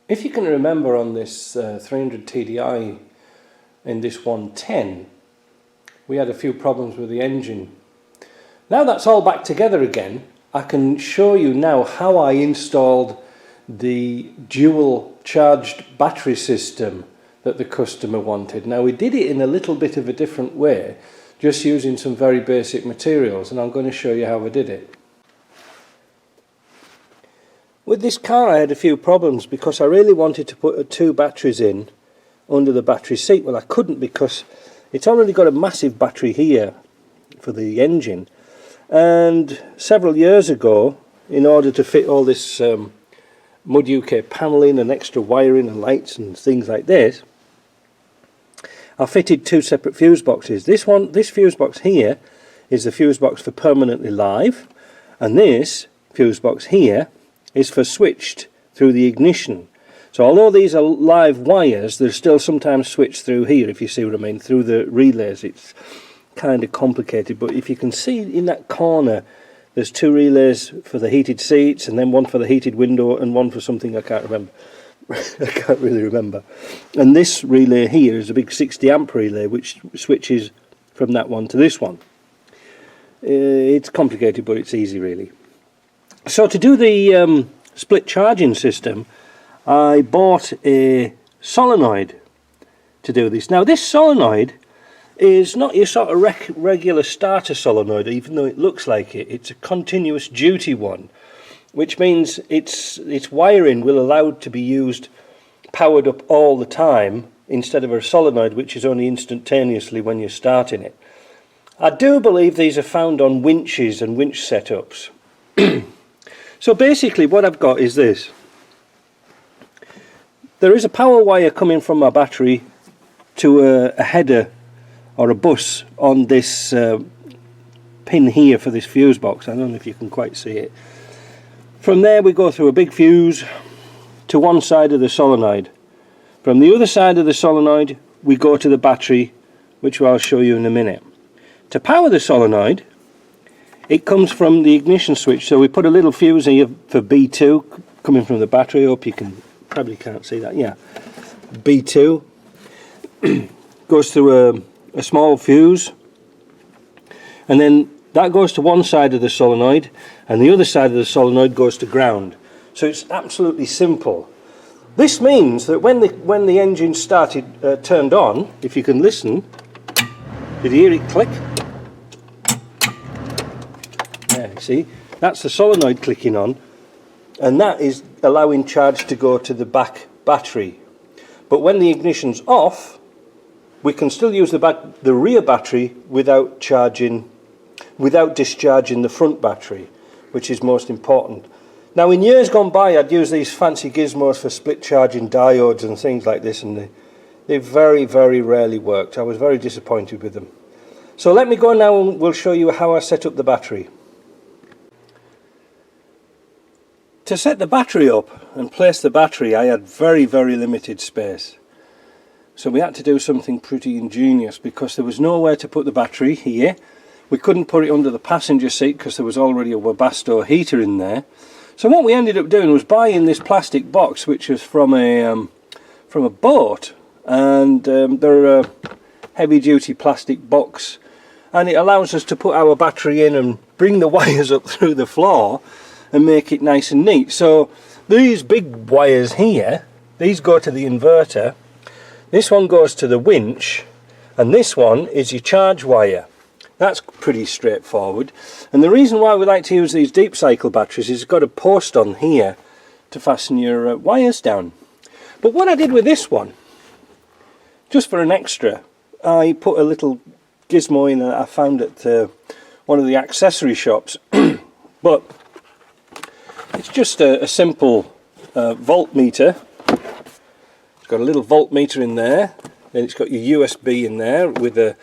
If you can remember on this 300 TDI in this 110, we had a few problems with the engine. Now that's all back together again, I can show you now how I installed the dual charged battery system that the customer wanted. Now we did it in a little bit of a different way, just using some very basic materials, and I'm going to show you how I did it. With this car I had a few problems because I really wanted to put two batteries in under the battery seat. Well, I couldn't because it's already got a massive battery here for the engine, and several years ago, in order to fit all this Mud UK paneling and extra wiring and lights and things like this, I fitted two separate fuse boxes. This fuse box here is the fuse box for permanently live, and this fuse box here is for switched through the ignition. So although these are live wires, they're still sometimes switched through here, if you see what I mean, through the relays. It's kind of complicated, but if you can see in that corner, there's two relays for the heated seats, and then one for the heated window, and one for something I can't remember. I can't really remember. And this relay here is a big 60 amp relay which switches from that one to this one. It's complicated, but it's easy really. So to do the split charging system, I bought a solenoid to do this. Now this solenoid is not your sort of regular starter solenoid, even though it looks like it. It's a continuous duty one, which means its wiring will allow it to be used powered up all the time, instead of a solenoid which is only instantaneously when you're starting it. I do believe these are found on winches and winch setups. So basically what I've got is this. There is a power wire coming from my battery to a header or a bus on this pin here for this fuse box. I don't know if you can quite see it. From there we go through a big fuse to one side of the solenoid. From the other side of the solenoid we go to the battery, which I'll show you in a minute. To power the solenoid, it comes from the ignition switch, so we put a little fuse here for B2 coming from the battery. I hope you can, probably can't see that, yeah. B2 goes through a small fuse, and then that goes to one side of the solenoid, and the other side of the solenoid goes to ground. So it's absolutely simple. This means that when the engine turned on, if you can listen, did you hear it click? Yeah, see, that's the solenoid clicking on, and that is allowing charge to go to the back battery. But when the ignition's off, we can still use the rear battery without discharging the front battery, which is most important. Now in years gone by I'd use these fancy gizmos for split charging diodes and things like this, and they very, very rarely worked. I was very disappointed with them. So let me go now and we'll show you how I set up the battery. To set the battery up and place the battery, I had very, very limited space. So we had to do something pretty ingenious, because there was nowhere to put the battery here. We couldn't put it under the passenger seat because there was already a Webasto heater in there. So what we ended up doing was buying this plastic box, which was from a boat, and they're a heavy duty plastic box, and it allows us to put our battery in and bring the wires up through the floor and make it nice and neat. So these big wires here, these go to the inverter, this one goes to the winch, and this one is your charge wire. That's pretty straightforward. And the reason why we like to use these deep cycle batteries is it's got a post on here to fasten your wires down. But what I did with this one, just for an extra, I put a little gizmo in that I found at one of the accessory shops. But it's just a simple voltmeter. It's got a little voltmeter in there, then it's got your USB in there with a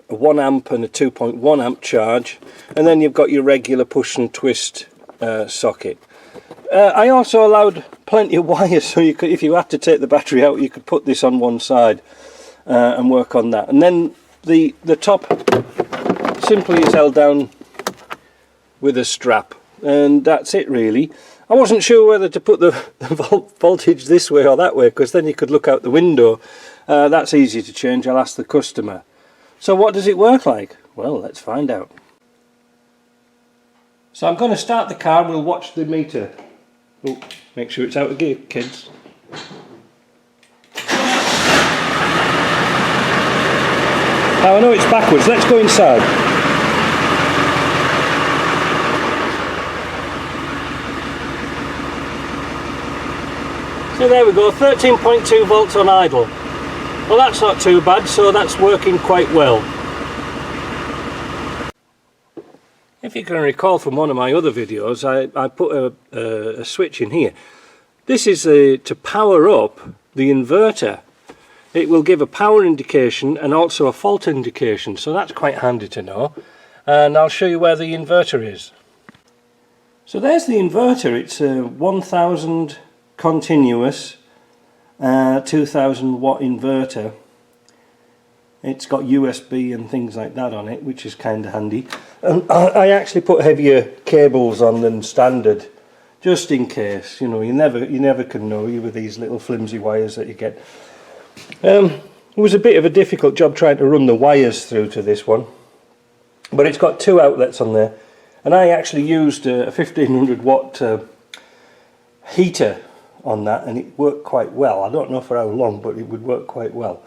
1 amp and a 2.1 amp charge, and then you've got your regular push and twist socket. I also allowed plenty of wires, so you could, if you had to take the battery out, you could put this on one side and work on that. And then the top simply is held down with a strap, and that's it really. I wasn't sure whether to put the voltage this way or that way, because then you could look out the window. That's easy to change, I'll ask the customer. So what does it work like? Well, let's find out. So I'm going to start the car, we'll watch the meter. Oh, make sure it's out of gear, kids. Now I know it's backwards, let's go inside. So there we go, 13.2 volts on idle. Well, that's not too bad, so that's working quite well. If you can recall from one of my other videos, I put a switch in here. This is to power up the inverter. It will give a power indication and also a fault indication, so that's quite handy to know. And I'll show you where the inverter is. So there's the inverter. It's a 1000 continuous 2000 watt inverter. It's got USB and things like that on it, which is kind of handy. And I actually put heavier cables on than standard, just in case. You know, you never can know with these little flimsy wires that you get. It was a bit of a difficult job trying to run the wires through to this one, but it's got 2 outlets on there, and I actually used a 1500 watt heater on that, and it worked quite well. I don't know for how long, but it would work quite well.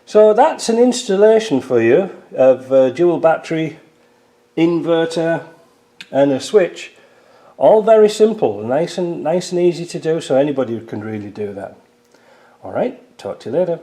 So that's an installation for you of a dual battery, inverter and a switch. All very simple, nice and easy to do, so anybody can really do that. Alright, talk to you later.